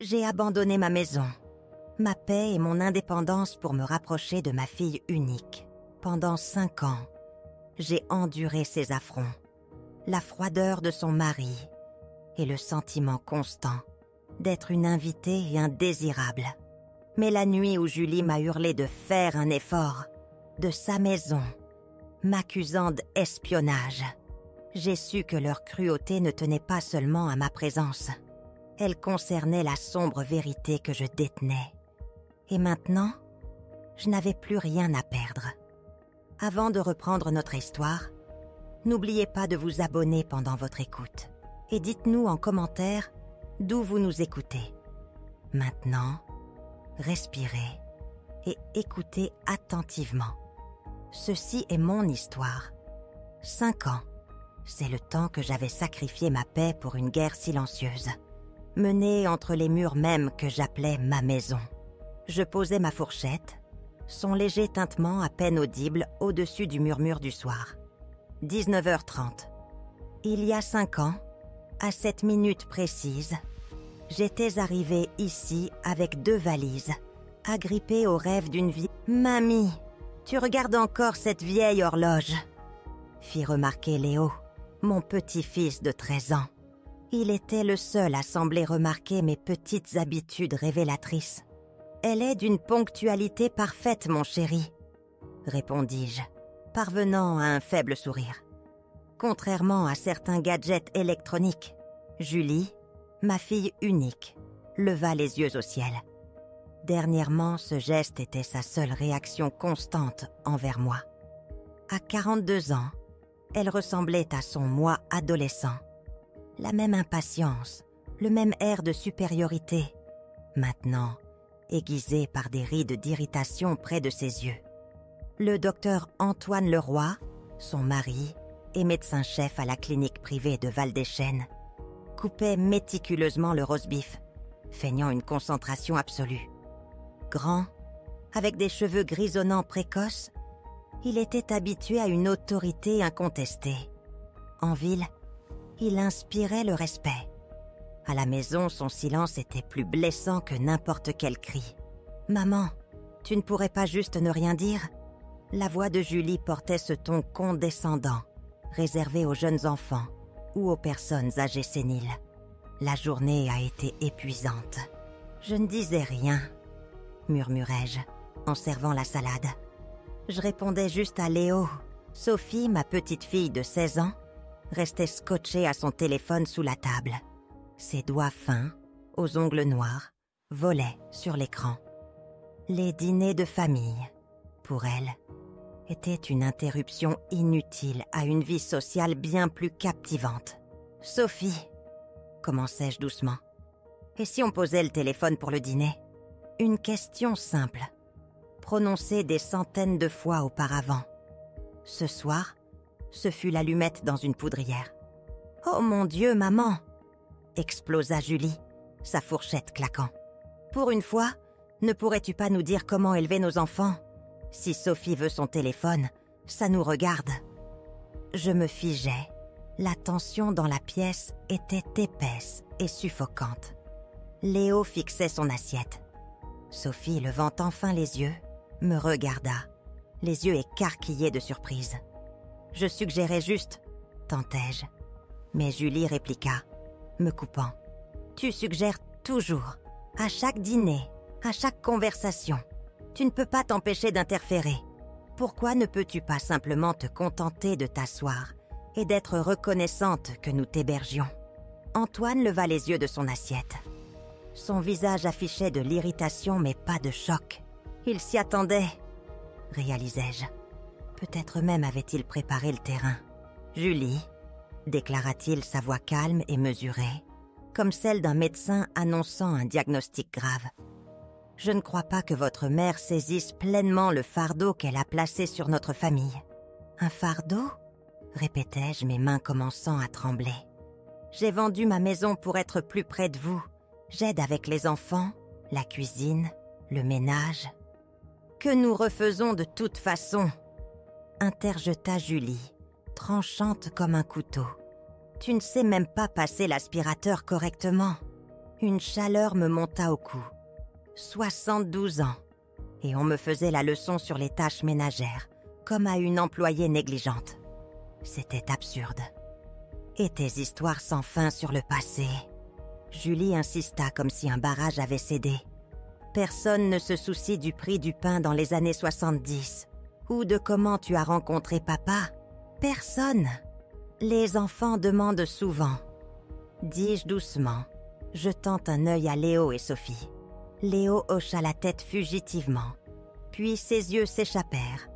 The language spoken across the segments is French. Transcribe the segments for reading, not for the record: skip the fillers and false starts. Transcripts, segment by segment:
J'ai abandonné ma maison, ma paix et mon indépendance pour me rapprocher de ma fille unique. Pendant 5 ans, j'ai enduré ses affronts, la froideur de son mari et le sentiment constant d'être une invitée et indésirable. Mais la nuit où Julie m'a hurlé de faire un effort, de sa maison, m'accusant d'espionnage, j'ai su que leur cruauté ne tenait pas seulement à ma présence. Elle concernait la sombre vérité que je détenais. Et maintenant, je n'avais plus rien à perdre. Avant de reprendre notre histoire, n'oubliez pas de vous abonner pendant votre écoute. Et dites-nous en commentaire d'où vous nous écoutez. Maintenant, respirez et écoutez attentivement. Ceci est mon histoire. 5 ans, c'est le temps que j'avais sacrifié ma paix pour une guerre silencieuse, menée entre les murs mêmes que j'appelais ma maison. Je posais ma fourchette, son léger tintement à peine audible au-dessus du murmure du soir. 19h30. Il y a 5 ans, à cette minute précise, j'étais arrivée ici avec 2 valises, agrippée au rêve d'une vie. « Mamie, tu regardes encore cette vieille horloge ?» fit remarquer Léo, mon petit-fils de 13 ans. Il était le seul à sembler remarquer mes petites habitudes révélatrices. « Elle est d'une ponctualité parfaite, mon chéri, » répondis-je, parvenant à un faible sourire. Contrairement à certains gadgets électroniques, Julie, ma fille unique, leva les yeux au ciel. Dernièrement, ce geste était sa seule réaction constante envers moi. À 42 ans, elle ressemblait à son moi adolescent. La même impatience, le même air de supériorité, maintenant aiguisé par des rides d'irritation près de ses yeux. Le docteur Antoine Leroy, son mari et médecin-chef à la clinique privée de Val-des-Chênes, coupait méticuleusement le roast-beef, feignant une concentration absolue. Grand, avec des cheveux grisonnants précoces, il était habitué à une autorité incontestée. En ville, il inspirait le respect. À la maison, son silence était plus blessant que n'importe quel cri. « Maman, tu ne pourrais pas juste ne rien dire ?» La voix de Julie portait ce ton condescendant, réservé aux jeunes enfants ou aux personnes âgées séniles. La journée a été épuisante. Je ne disais rien, murmurai-je, en servant la salade. Je répondais juste à Léo. Sophie, ma petite fille de 16 ans, restait scotchée à son téléphone sous la table. Ses doigts fins, aux ongles noirs, volaient sur l'écran. Les dîners de famille, pour elle, étaient une interruption inutile à une vie sociale bien plus captivante. « Sophie », commençai-je doucement, « et si on posait le téléphone pour le dîner ?» Une question simple, prononcée des centaines de fois auparavant. Ce soir, ce fut l'allumette dans une poudrière. « Oh mon Dieu, maman !» explosa Julie, sa fourchette claquant. « Pour une fois, ne pourrais-tu pas nous dire comment élever nos enfants ? Si Sophie veut son téléphone, ça nous regarde. » Je me figeais. La tension dans la pièce était épaisse et suffocante. Léo fixait son assiette. Sophie, levant enfin les yeux, me regarda, les yeux écarquillés de surprise. Je suggérais juste, tentai-je. Mais Julie répliqua, me coupant. « Tu suggères toujours, à chaque dîner, à chaque conversation. Tu ne peux pas t'empêcher d'interférer. Pourquoi ne peux-tu pas simplement te contenter de t'asseoir et d'être reconnaissante que nous t'hébergions ?» Antoine leva les yeux de son assiette. Son visage affichait de l'irritation mais pas de choc. Il s'y attendait, réalisai-je. Peut-être même avait-il préparé le terrain. « Julie », déclara-t-il sa voix calme et mesurée, comme celle d'un médecin annonçant un diagnostic grave. « Je ne crois pas que votre mère saisisse pleinement le fardeau qu'elle a placé sur notre famille. »« Un fardeau ?» répétai-je, mes mains commençant à trembler. « J'ai vendu ma maison pour être plus près de vous. J'aide avec les enfants, la cuisine, le ménage. »« Que nous refaisons de toute façon !» interjeta Julie, tranchante comme un couteau. « Tu ne sais même pas passer l'aspirateur correctement. » Une chaleur me monta au cou. 72 ans. Et on me faisait la leçon sur les tâches ménagères, comme à une employée négligente. C'était absurde. Et tes histoires sans fin sur le passé. Julie insista comme si un barrage avait cédé. Personne ne se soucie du prix du pain dans les années 70. Ou de comment tu as rencontré papa. Personne. Les enfants demandent souvent. Dis-je doucement, jetant un œil à Léo et Sophie. Léo hocha la tête fugitivement, puis ses yeux s'échappèrent,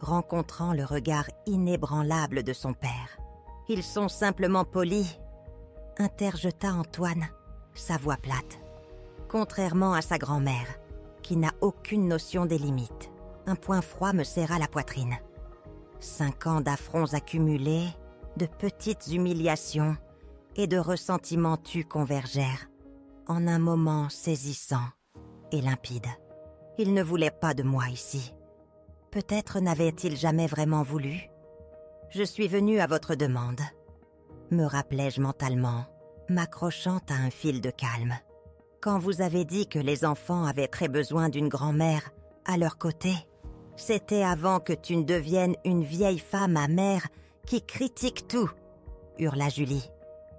rencontrant le regard inébranlable de son père. « Ils sont simplement polis », interjeta Antoine, sa voix plate. Contrairement à sa grand-mère, qui n'a aucune notion des limites, un point froid me serra la poitrine. 5 ans d'affronts accumulés, de petites humiliations et de ressentiments tus convergèrent, en un moment saisissant et limpide. Il ne voulait pas de moi ici. Peut-être n'avait-il jamais vraiment voulu. Je suis venue à votre demande, me rappelai-je mentalement, m'accrochant à un fil de calme. Quand vous avez dit que les enfants avaient très besoin d'une grand-mère à leur côté, c'était avant que tu ne deviennes une vieille femme amère qui critique tout, hurla Julie.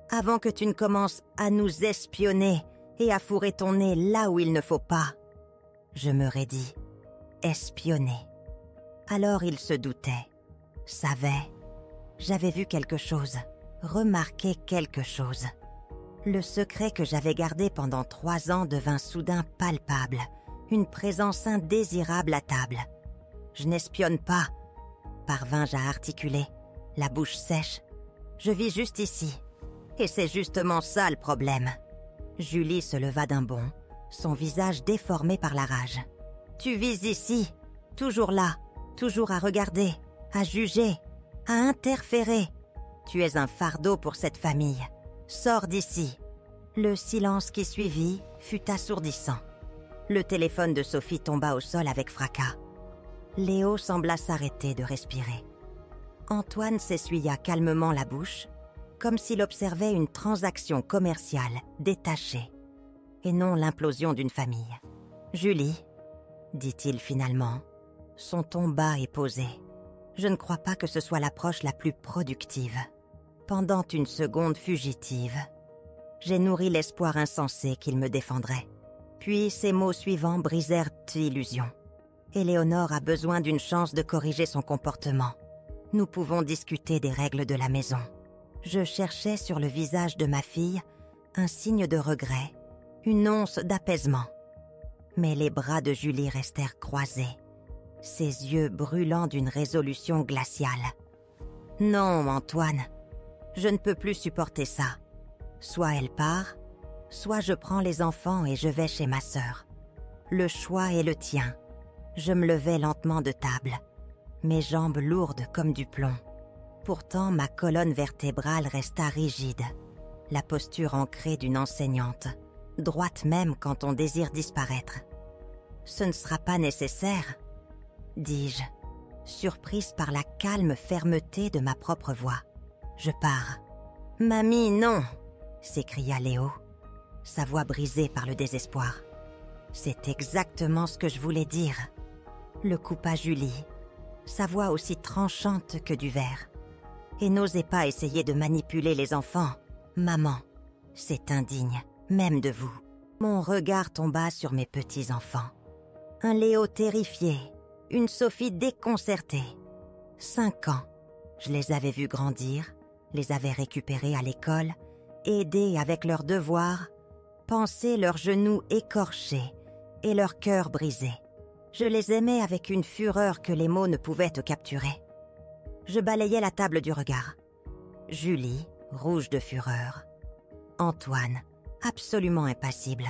Avant que tu ne commences à nous espionner et à fourrer ton nez là où il ne faut pas. Je me raidis. Espionner. Alors il se doutait, savait. J'avais vu quelque chose, remarqué quelque chose. Le secret que j'avais gardé pendant 3 ans devint soudain palpable, une présence indésirable à table. Je n'espionne pas, parvins-je à articuler, la bouche sèche. Je vis juste ici. Et c'est justement ça le problème. Julie se leva d'un bond, son visage déformé par la rage. Tu vis ici, toujours là, toujours à regarder, à juger, à interférer. Tu es un fardeau pour cette famille. Sors d'ici. Le silence qui suivit fut assourdissant. Le téléphone de Sophie tomba au sol avec fracas. Léo sembla s'arrêter de respirer. Antoine s'essuya calmement la bouche, comme s'il observait une transaction commerciale détachée, et non l'implosion d'une famille. « Julie, dit-il finalement, son ton bas et posé, je ne crois pas que ce soit l'approche la plus productive. Pendant une seconde fugitive, j'ai nourri l'espoir insensé qu'il me défendrait. Puis ces mots suivants brisèrent l'illusion. Éléonore a besoin d'une chance de corriger son comportement. Nous pouvons discuter des règles de la maison. » Je cherchais sur le visage de ma fille un signe de regret, une once d'apaisement. Mais les bras de Julie restèrent croisés, ses yeux brûlants d'une résolution glaciale. « Non, Antoine, je ne peux plus supporter ça. Soit elle part, soit je prends les enfants et je vais chez ma sœur. Le choix est le tien. » Je me levai lentement de table, mes jambes lourdes comme du plomb. Pourtant, ma colonne vertébrale resta rigide, la posture ancrée d'une enseignante, droite même quand on désire disparaître. « Ce ne sera pas nécessaire, » dis-je, surprise par la calme fermeté de ma propre voix. « Je pars. »« Mamie, non !» s'écria Léo, sa voix brisée par le désespoir. C'est exactement ce que je voulais dire. Le coupa Julie, sa voix aussi tranchante que du verre. Et n'osez pas essayer de manipuler les enfants. Maman, c'est indigne, même de vous. Mon regard tomba sur mes petits-enfants. Un Léo terrifié, une Sophie déconcertée. 5 ans, je les avais vus grandir, les avais récupérés à l'école, aidés avec leurs devoirs, penser leurs genoux écorchés et leur cœur brisé. Je les aimais avec une fureur que les mots ne pouvaient te capturer. Je balayais la table du regard. Julie, rouge de fureur. Antoine, absolument impassible.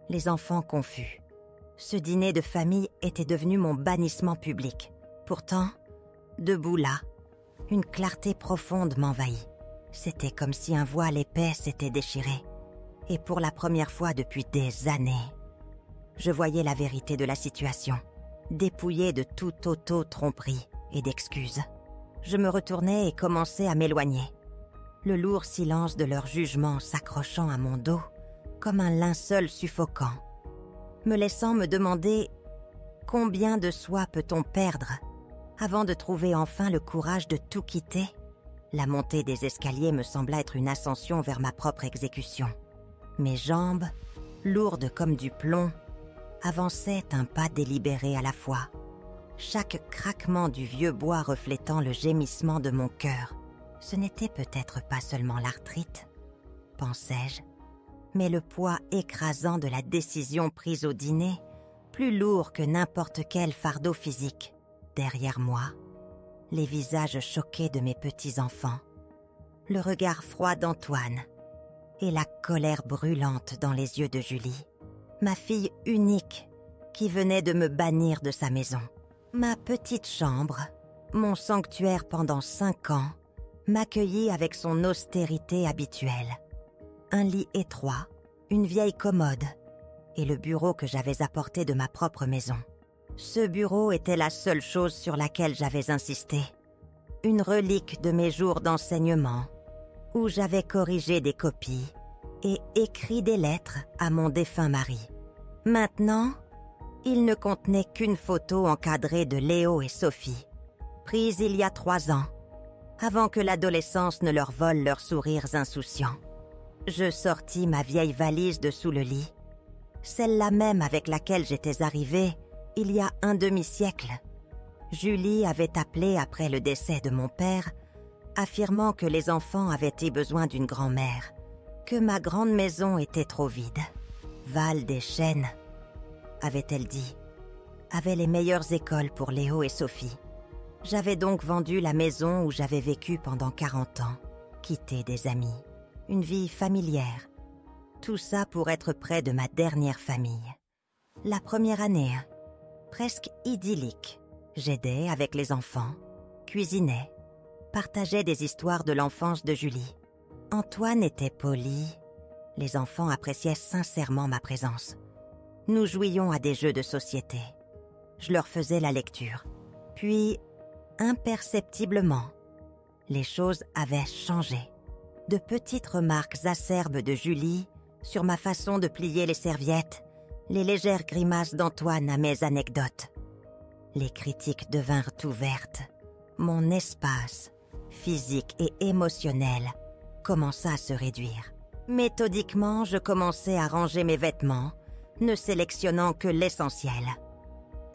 Les enfants confus. Ce dîner de famille était devenu mon bannissement public. Pourtant, debout là, une clarté profonde m'envahit. C'était comme si un voile épais s'était déchiré. Et pour la première fois depuis des années, je voyais la vérité de la situation, dépouillée de toute auto-tromperie et d'excuses. Je me retournai et commençai à m'éloigner. Le lourd silence de leur jugement s'accrochant à mon dos, comme un linceul suffocant, me laissant me demander combien de soi peut-on perdre avant de trouver enfin le courage de tout quitter. La montée des escaliers me sembla être une ascension vers ma propre exécution. Mes jambes, lourdes comme du plomb, avançaient un pas délibéré à la fois, chaque craquement du vieux bois reflétant le gémissement de mon cœur. Ce n'était peut-être pas seulement l'arthrite, pensais-je, mais le poids écrasant de la décision prise au dîner, plus lourd que n'importe quel fardeau physique. Derrière moi, les visages choqués de mes petits-enfants, le regard froid d'Antoine et la colère brûlante dans les yeux de Julie, ma fille unique qui venait de me bannir de sa maison. Ma petite chambre, mon sanctuaire pendant 5 ans, m'accueillit avec son austérité habituelle. Un lit étroit, une vieille commode et le bureau que j'avais apporté de ma propre maison. Ce bureau était la seule chose sur laquelle j'avais insisté. Une relique de mes jours d'enseignement, où j'avais corrigé des copies et écrit des lettres à mon défunt mari. Maintenant, il ne contenait qu'une photo encadrée de Léo et Sophie, prise il y a 3 ans, avant que l'adolescence ne leur vole leurs sourires insouciants. Je sortis ma vieille valise de sous le lit, celle-là même avec laquelle j'étais arrivée il y a un demi-siècle. Julie avait appelé après le décès de mon père, affirmant que les enfants avaient eu besoin d'une grand-mère, que ma grande maison était trop vide. Val des Chênes, avait-elle dit, avait les meilleures écoles pour Léo et Sophie. J'avais donc vendu la maison où j'avais vécu pendant 40 ans, quitté des amis, une vie familière. Tout ça pour être près de ma dernière famille. La première année, presque idyllique. J'aidais avec les enfants, cuisinais, partageais des histoires de l'enfance de Julie. Antoine était poli. Les enfants appréciaient sincèrement ma présence. Nous jouions à des jeux de société. Je leur faisais la lecture. Puis, imperceptiblement, les choses avaient changé. De petites remarques acerbes de Julie sur ma façon de plier les serviettes, les légères grimaces d'Antoine à mes anecdotes. Les critiques devinrent ouvertes. Mon espace, physique et émotionnel, commença à se réduire. Méthodiquement, je commençais à ranger mes vêtements, ne sélectionnant que l'essentiel.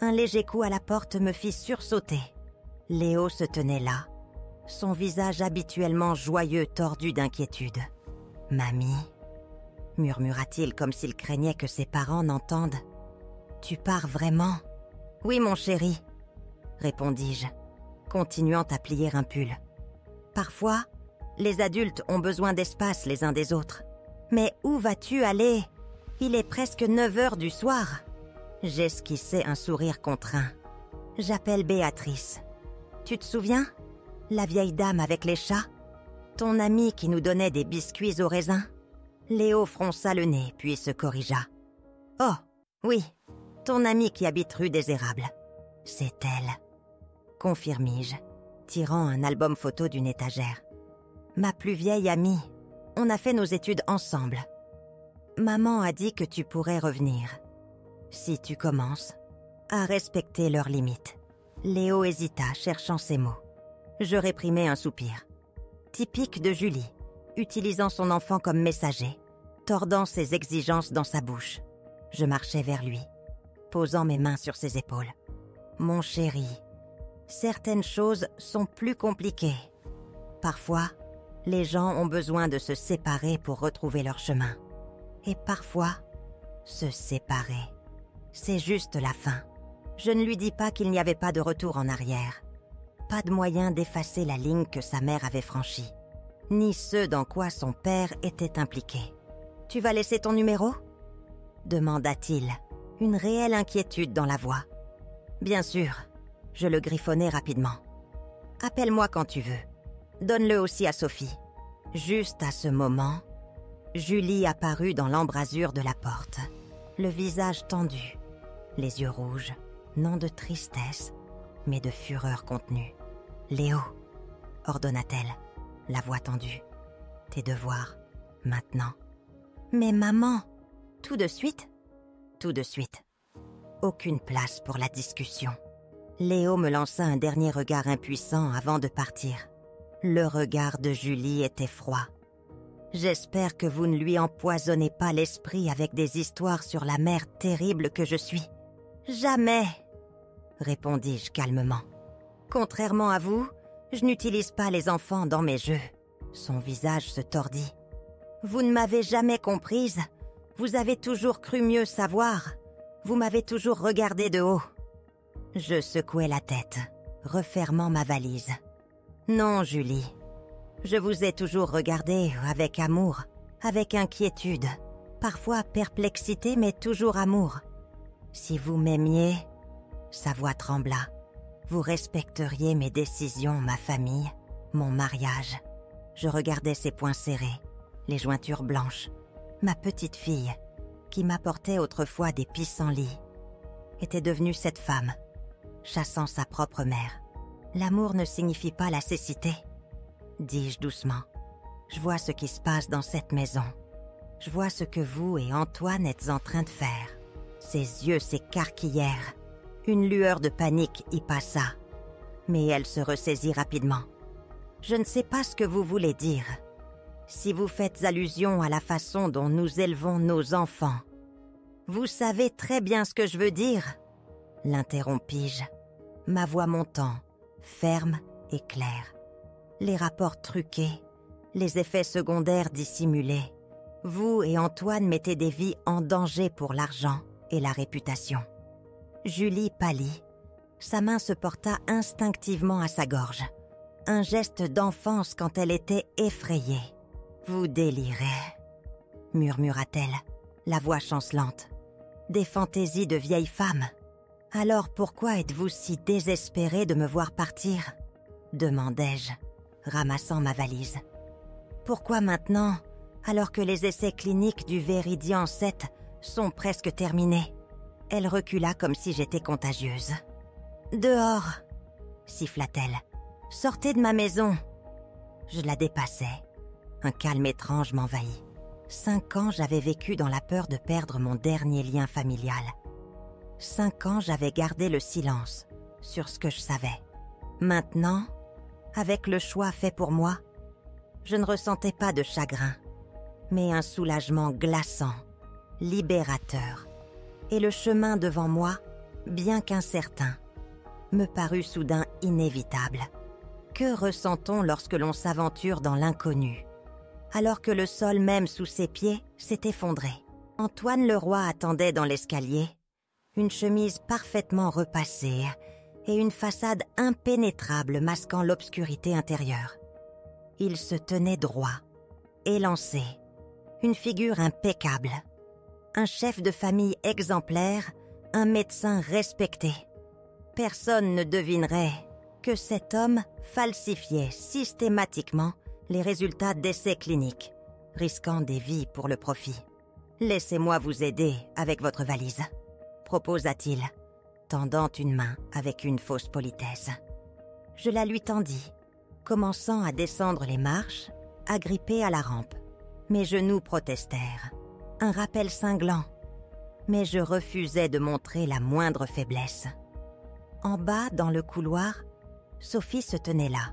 Un léger coup à la porte me fit sursauter. Léo se tenait là, son visage habituellement joyeux tordu d'inquiétude. « Mamie » murmura-t-il comme s'il craignait que ses parents n'entendent. « Tu pars vraiment ?»« Oui, mon chéri, » répondis-je, continuant à plier un pull. « Parfois, les adultes ont besoin d'espace les uns des autres. Mais où vas-tu aller ? Il est presque 9 heures du soir. » J'esquissai un sourire contraint. « J'appelle Béatrice. Tu te souviens ? La vieille dame avec les chats ? Ton amie qui nous donnait des biscuits au raisin ? » Léo fronça le nez, puis se corrigea. « Oh, oui, ton amie qui habite rue des Érables. C'est elle. » confirmis-je, tirant un album photo d'une étagère. « Ma plus vieille amie. On a fait nos études ensemble. Maman a dit que tu pourrais revenir. Si tu commences à respecter leurs limites. » Léo hésita, cherchant ses mots. Je réprimai un soupir. Typique de Julie, utilisant son enfant comme messager, tordant ses exigences dans sa bouche. Je marchai vers lui, posant mes mains sur ses épaules. « Mon chéri, certaines choses sont plus compliquées. Parfois, les gens ont besoin de se séparer pour retrouver leur chemin. Et parfois, se séparer, c'est juste la fin. » Je ne lui dis pas qu'il n'y avait pas de retour en arrière. Pas de moyen d'effacer la ligne que sa mère avait franchie, ni ce dans quoi son père était impliqué. « Tu vas laisser ton numéro ?» demanda-t-il, une réelle inquiétude dans la voix. « Bien sûr. » Je le griffonnai rapidement. « Appelle-moi quand tu veux. Donne-le aussi à Sophie. » Juste à ce moment, Julie apparut dans l'embrasure de la porte, le visage tendu, les yeux rouges, non de tristesse, mais de fureur contenue. « Léo, » ordonna-t-elle, la voix tendue. « Tes devoirs, maintenant. »« Mais maman !» Tout de suite ? Tout de suite. Aucune place pour la discussion. Léo me lança un dernier regard impuissant avant de partir. Le regard de Julie était froid. J'espère que vous ne lui empoisonnez pas l'esprit avec des histoires sur la mère terrible que je suis. Jamais, répondis-je calmement. Contrairement à vous, je n'utilise pas les enfants dans mes jeux. Son visage se tordit. Vous ne m'avez jamais comprise. Vous avez toujours cru mieux savoir. Vous m'avez toujours regardé de haut. Je secouai la tête, refermant ma valise. Non, Julie. Je vous ai toujours regardé avec amour, avec inquiétude, parfois perplexité, mais toujours amour. Si vous m'aimiez, sa voix trembla, vous respecteriez mes décisions, ma famille, mon mariage. Je regardais ses poings serrés, les jointures blanches. Ma petite fille, qui m'apportait autrefois des pissenlits, était devenue cette femme, chassant sa propre mère. L'amour ne signifie pas la cécité, dis-je doucement. Je vois ce qui se passe dans cette maison. Je vois ce que vous et Antoine êtes en train de faire. Ses yeux s'écarquillèrent. Une lueur de panique y passa. Mais elle se ressaisit rapidement. Je ne sais pas ce que vous voulez dire. Si vous faites allusion à la façon dont nous élevons nos enfants, vous savez très bien ce que je veux dire, l'interrompis-je, ma voix montant, ferme et claire. Les rapports truqués, les effets secondaires dissimulés. Vous et Antoine mettez des vies en danger pour l'argent et la réputation. Julie pâlit. Sa main se porta instinctivement à sa gorge. Un geste d'enfance quand elle était effrayée. « Vous délirez », murmura-t-elle, la voix chancelante. « Des fantaisies de vieille femme. Alors pourquoi êtes-vous si désespérée de me voir partir ?» demandai-je, ramassant ma valise. « Pourquoi maintenant, alors que les essais cliniques du Véridian 7 sont presque terminés ?» Elle recula comme si j'étais contagieuse. « Dehors !» siffla-t-elle. « Sortez de ma maison !» Je la dépassais. Un calme étrange m'envahit. 5 ans, j'avais vécu dans la peur de perdre mon dernier lien familial. 5 ans, j'avais gardé le silence sur ce que je savais. Maintenant, avec le choix fait pour moi, je ne ressentais pas de chagrin, mais un soulagement glaçant, libérateur. Et le chemin devant moi, bien qu'incertain, me parut soudain inévitable. Que ressent-on lorsque l'on s'aventure dans l'inconnu, alors que le sol même sous ses pieds s'est effondré? Antoine Leroy attendait dans l'escalier, une chemise parfaitement repassée et une façade impénétrable masquant l'obscurité intérieure. Il se tenait droit, élancé, une figure impeccable, un chef de famille exemplaire, un médecin respecté. Personne ne devinerait que cet homme falsifiait systématiquement les résultats d'essais cliniques, risquant des vies pour le profit. « Laissez-moi vous aider avec votre valise », proposa-t-il, tendant une main avec une fausse politesse. Je la lui tendis, commençant à descendre les marches, agrippée à la rampe. Mes genoux protestèrent. Un rappel cinglant, mais je refusais de montrer la moindre faiblesse. En bas, dans le couloir, Sophie se tenait là.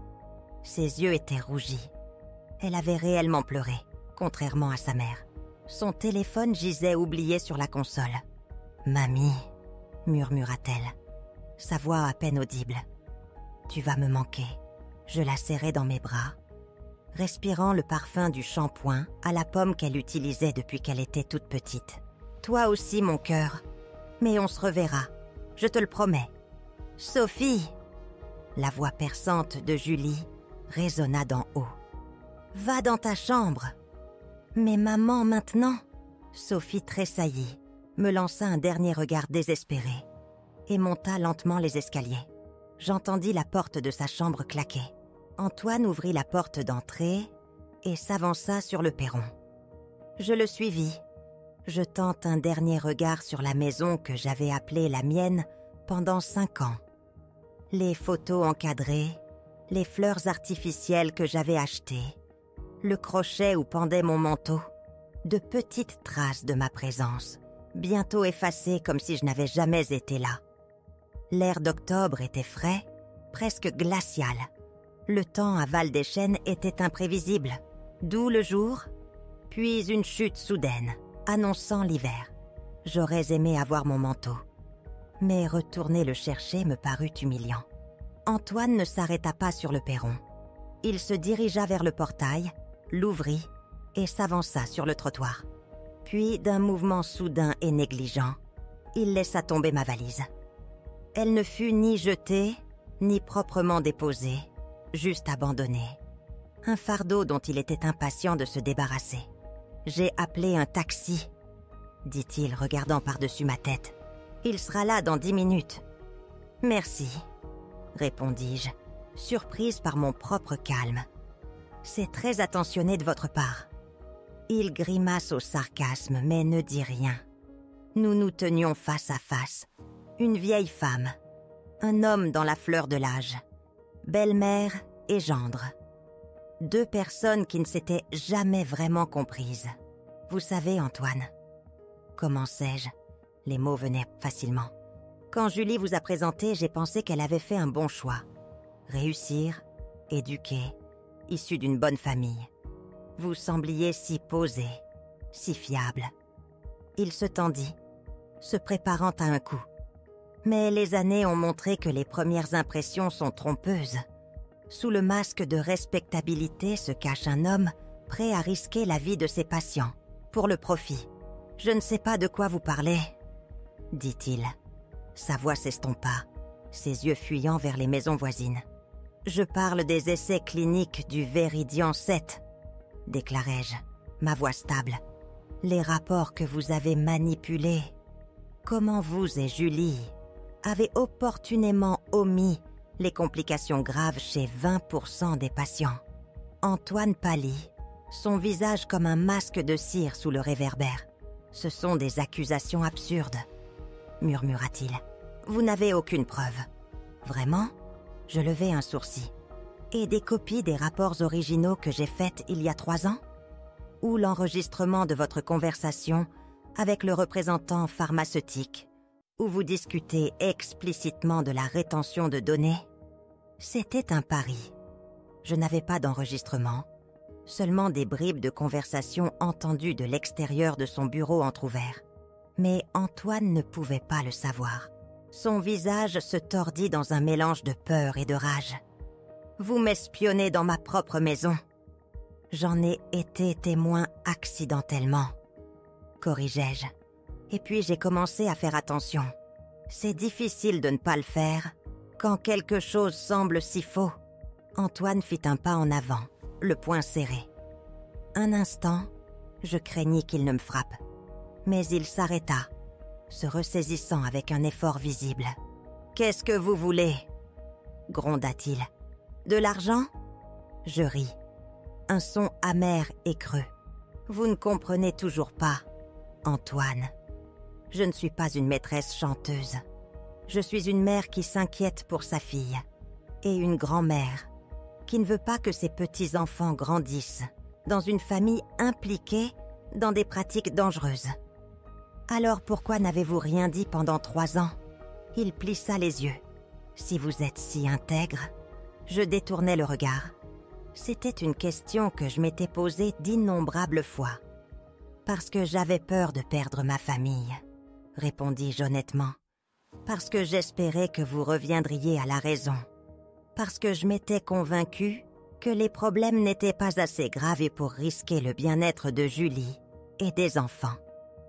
Ses yeux étaient rougis. Elle avait réellement pleuré, contrairement à sa mère. Son téléphone gisait oublié sur la console. « Mamie », murmura-t-elle, sa voix à peine audible. « Tu vas me manquer. » Je la serrai dans mes bras, respirant le parfum du shampoing à la pomme qu'elle utilisait depuis qu'elle était toute petite. « Toi aussi, mon cœur. Mais on se reverra. Je te le promets. »« Sophie !» La voix perçante de Julie résonna d'en haut. « Va dans ta chambre. »« Mais maman, maintenant ?» Sophie tressaillit, me lança un dernier regard désespéré et monta lentement les escaliers. J'entendis la porte de sa chambre claquer. Antoine ouvrit la porte d'entrée et s'avança sur le perron. Je le suivis, jetant un dernier regard sur la maison que j'avais appelée la mienne pendant 5 ans. Les photos encadrées, les fleurs artificielles que j'avais achetées, le crochet où pendait mon manteau, De petites traces de ma présence, bientôt effacées comme si je n'avais jamais été là. L'air d'octobre était frais, presque glacial. Le temps à Val-des-Chênes était imprévisible. D'où le jour, puis une chute soudaine, annonçant l'hiver. J'aurais aimé avoir mon manteau. Mais retourner le chercher me parut humiliant. Antoine ne s'arrêta pas sur le perron. Il se dirigea vers le portail, l'ouvrit et s'avança sur le trottoir. Puis, d'un mouvement soudain et négligent, il laissa tomber ma valise. Elle ne fut ni jetée, ni proprement déposée, juste abandonnée. Un fardeau dont il était impatient de se débarrasser. « J'ai appelé un taxi », dit-il, regardant par-dessus ma tête. « Il sera là dans 10 minutes. »« Merci », répondis-je, surprise par mon propre calme. « C'est très attentionné de votre part. » Il grimace au sarcasme, mais ne dit rien. Nous nous tenions face à face. Une vieille femme, un homme dans la fleur de l'âge, belle-mère et gendre. 2 personnes qui ne s'étaient jamais vraiment comprises. Vous savez, Antoine, commençai-je. Les mots venaient facilement. Quand Julie vous a présenté, j'ai pensé qu'elle avait fait un bon choix. Réussir, éduquer, issue d'une bonne famille. Vous sembliez si posé, si fiable. Il se tendit, se préparant à un coup. Mais les années ont montré que les premières impressions sont trompeuses. Sous le masque de respectabilité se cache un homme prêt à risquer la vie de ses patients, pour le profit. « Je ne sais pas de quoi vous parlez », dit-il. Sa voix s'estompa, ses yeux fuyant vers les maisons voisines. « Je parle des essais cliniques du Véridian 7, » déclarai-je, ma voix stable. « Les rapports que vous avez manipulés. Comment vous et Julie avez opportunément omis les complications graves chez 20% des patients. » Antoine pâlit, son visage comme un masque de cire sous le réverbère. « Ce sont des accusations absurdes, » murmura-t-il. « Vous n'avez aucune preuve. »« Vraiment ?» Je levai un sourcil. « Et des copies des rapports originaux que j'ai faits il y a 3 ans ? Ou l'enregistrement de votre conversation avec le représentant pharmaceutique, où vous discutez explicitement de la rétention de données ? » C'était un pari. Je n'avais pas d'enregistrement, seulement des bribes de conversation entendues de l'extérieur de son bureau entrouvert. Mais Antoine ne pouvait pas le savoir. Son visage se tordit dans un mélange de peur et de rage. « Vous m'espionnez dans ma propre maison. » « J'en ai été témoin accidentellement, » corrigeai-je. Et puis j'ai commencé à faire attention. C'est difficile de ne pas le faire quand quelque chose semble si faux. Antoine fit un pas en avant, le poing serré. Un instant, je craignis qu'il ne me frappe. Mais il s'arrêta, se ressaisissant avec un effort visible. « Qu'est-ce que vous voulez ?» gronda-t-il. « De l'argent ?» Je ris. Un son amer et creux. « Vous ne comprenez toujours pas, Antoine. Je ne suis pas une maîtresse chanteuse. Je suis une mère qui s'inquiète pour sa fille. Et une grand-mère qui ne veut pas que ses petits-enfants grandissent dans une famille impliquée dans des pratiques dangereuses. Alors pourquoi n'avez-vous rien dit pendant 3 ans ? » Il plissa les yeux. « Si vous êtes si intègre ?» Je détournai le regard. C'était une question que je m'étais posée d'innombrables fois. « Parce que j'avais peur de perdre ma famille, » répondis-je honnêtement. « Parce que j'espérais que vous reviendriez à la raison. Parce que je m'étais convaincue que les problèmes n'étaient pas assez graves pour risquer le bien-être de Julie et des enfants. »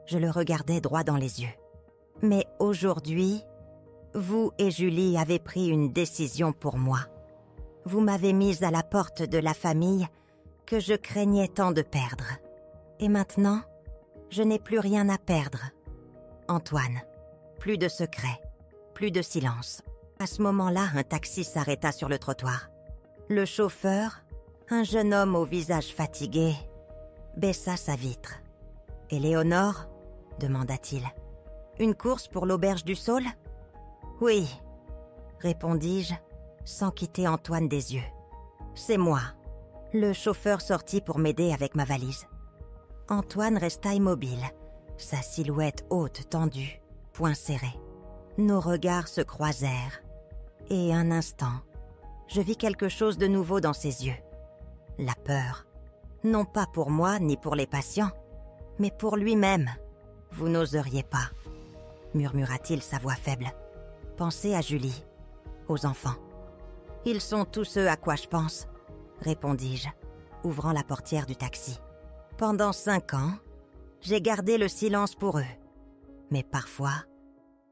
Je le regardais droit dans les yeux. « Mais aujourd'hui, vous et Julie avez pris une décision pour moi. Vous m'avez mise à la porte de la famille que je craignais tant de perdre. Et maintenant, je n'ai plus rien à perdre. Antoine, plus de secrets, plus de silence. » À ce moment-là, un taxi s'arrêta sur le trottoir. Le chauffeur, un jeune homme au visage fatigué, baissa sa vitre. « Éléonore ?» demanda-t-il. « Une course pour l'auberge du Saule ?»« Oui, » répondis-je, sans quitter Antoine des yeux. « C'est moi. » Le chauffeur sortit pour m'aider avec ma valise. Antoine resta immobile, sa silhouette haute tendue, poings serrés. Nos regards se croisèrent, et un instant, je vis quelque chose de nouveau dans ses yeux. La peur, non pas pour moi ni pour les patients, mais pour lui-même. « Vous n'oseriez pas », murmura-t-il sa voix faible. « Pensez à Julie, aux enfants. »« Ils sont tous ceux à quoi je pense », répondis-je, ouvrant la portière du taxi. Pendant 5 ans, j'ai gardé le silence pour eux. Mais parfois,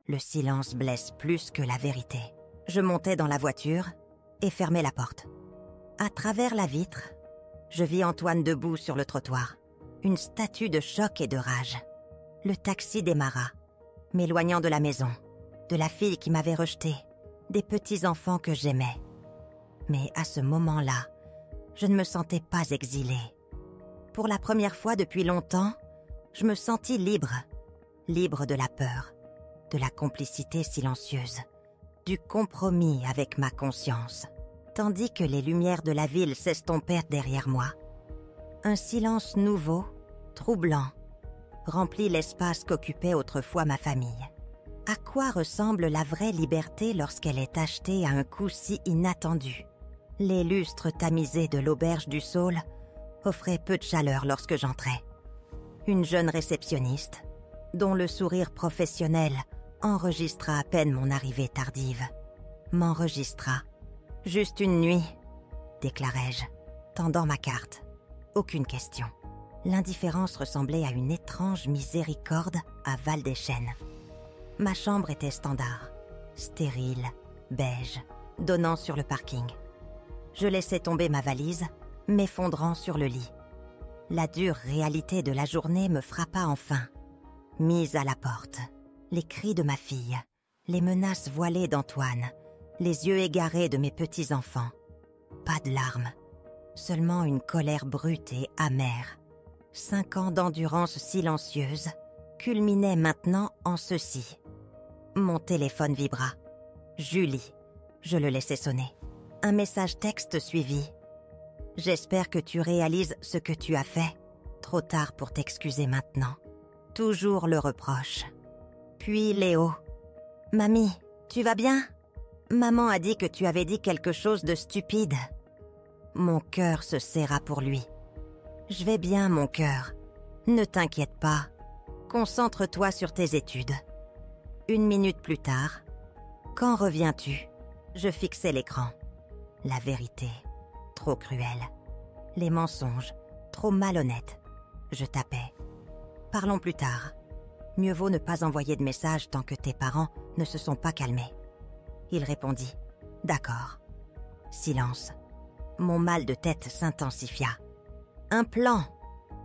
le silence blesse plus que la vérité. Je montai dans la voiture et fermai la porte. À travers la vitre, je vis Antoine debout sur le trottoir, une statue de choc et de rage. Le taxi démarra, m'éloignant de la maison, de la fille qui m'avait rejetée, des petits-enfants que j'aimais. Mais à ce moment-là, je ne me sentais pas exilée. Pour la première fois depuis longtemps, je me sentis libre. Libre de la peur, de la complicité silencieuse, du compromis avec ma conscience. Tandis que les lumières de la ville s'estompèrent derrière moi, un silence nouveau, troublant, remplit l'espace qu'occupait autrefois ma famille. À quoi ressemble la vraie liberté lorsqu'elle est achetée à un coût si inattendu? Les lustres tamisés de l'auberge du Saule offraient peu de chaleur lorsque j'entrais. Une jeune réceptionniste, dont le sourire professionnel enregistra à peine mon arrivée tardive, m'enregistra. « Juste une nuit », déclarai-je, tendant ma carte. Aucune question. L'indifférence ressemblait à une étrange miséricorde à Val-des-Chênes. Ma chambre était standard, stérile, beige, donnant sur le parking. Je laissai tomber ma valise, m'effondrant sur le lit. La dure réalité de la journée me frappa enfin. Mise à la porte, les cris de ma fille, les menaces voilées d'Antoine, les yeux égarés de mes petits-enfants. Pas de larmes, seulement une colère brute et amère. 5 ans d'endurance silencieuse culminaient maintenant en ceci. Mon téléphone vibra. Julie, je le laissai sonner. Un message texte suivit. « J'espère que tu réalises ce que tu as fait. Trop tard pour t'excuser maintenant. » Toujours le reproche. Puis Léo. « Mamie, tu vas bien ? Maman a dit que tu avais dit quelque chose de stupide. » Mon cœur se serra pour lui. « Je vais bien, mon cœur. Ne t'inquiète pas. Concentre-toi sur tes études. » 1 minute plus tard. « Quand reviens-tu » Je fixai l'écran. La vérité, trop cruelle. Les mensonges, trop malhonnêtes. Je tapais. « Parlons plus tard. Mieux vaut ne pas envoyer de message tant que tes parents ne se sont pas calmés. » Il répondit. « D'accord. » Silence. Mon mal de tête s'intensifia. « Un plan !»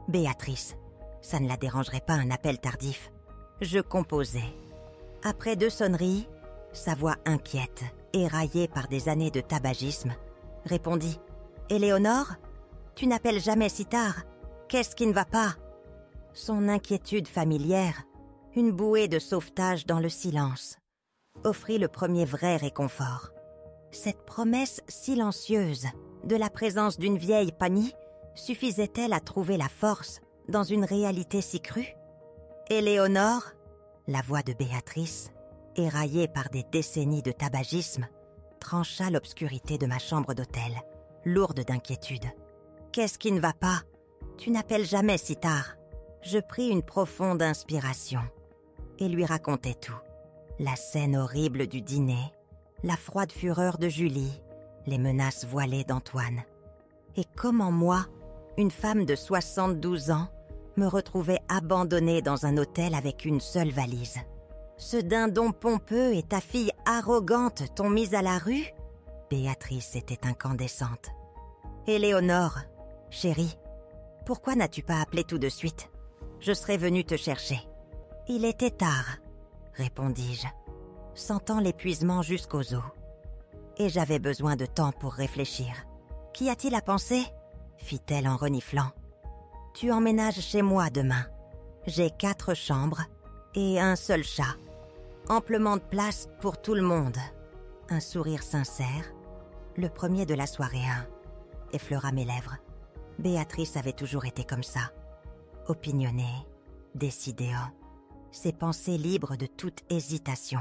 Béatrice. Ça ne la dérangerait pas un appel tardif. Je composais. Après 2 sonneries, sa voix inquiète, éraillée par des années de tabagisme, répondit. « Éléonore, tu n'appelles jamais si tard. Qu'est-ce qui ne va pas ?» Son inquiétude familière, une bouée de sauvetage dans le silence, offrit le premier vrai réconfort. Cette promesse silencieuse de la présence d'une vieille Pani suffisait-elle à trouver la force dans une réalité si crue? Éléonore, la voix de Béatrice, éraillée par des décennies de tabagisme, trancha l'obscurité de ma chambre d'hôtel, lourde d'inquiétude. « Qu'est-ce qui ne va pas? Tu n'appelles jamais si tard. » Je pris une profonde inspiration et lui racontai tout. La scène horrible du dîner, la froide fureur de Julie, les menaces voilées d'Antoine. Et comment moi, une femme de 72 ans, me retrouvais abandonnée dans un hôtel avec une seule valise. Ce dindon pompeux et ta fille arrogante t'ont mise à la rue? Béatrice était incandescente. Éléonore, chérie, pourquoi n'as-tu pas appelé tout de suite? Je serais venue te chercher. Il était tard, répondis-je, sentant l'épuisement jusqu'aux os. Et j'avais besoin de temps pour réfléchir. Qu'y a-t-il à penser? Fit-elle en reniflant. Tu emménages chez moi demain. J'ai 4 chambres et un seul chat. Amplement de place pour tout le monde. Un sourire sincère, le premier de la soirée effleura mes lèvres. Béatrice avait toujours été comme ça. opinionné, décidéo, ses pensées libres de toute hésitation.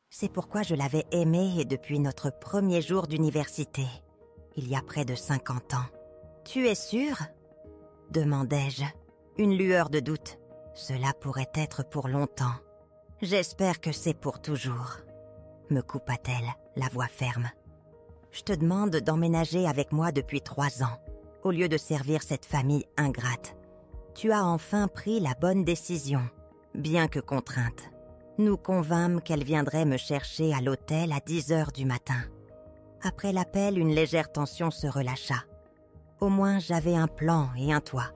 C'est pourquoi je l'avais aimée depuis notre premier jour d'université, il y a près de 50 ans. « Tu es sûre ?» demandai-je, une lueur de doute. Cela pourrait être pour longtemps. « J'espère que c'est pour toujours, » me coupa-t-elle, la voix ferme. « Je te demande d'emménager avec moi depuis 3 ans, au lieu de servir cette famille ingrate. Tu as enfin pris la bonne décision, bien que contrainte. » Nous convînmes qu'elle viendrait me chercher à l'hôtel à 10h du matin. Après l'appel, une légère tension se relâcha. Au moins, j'avais un plan et un toit.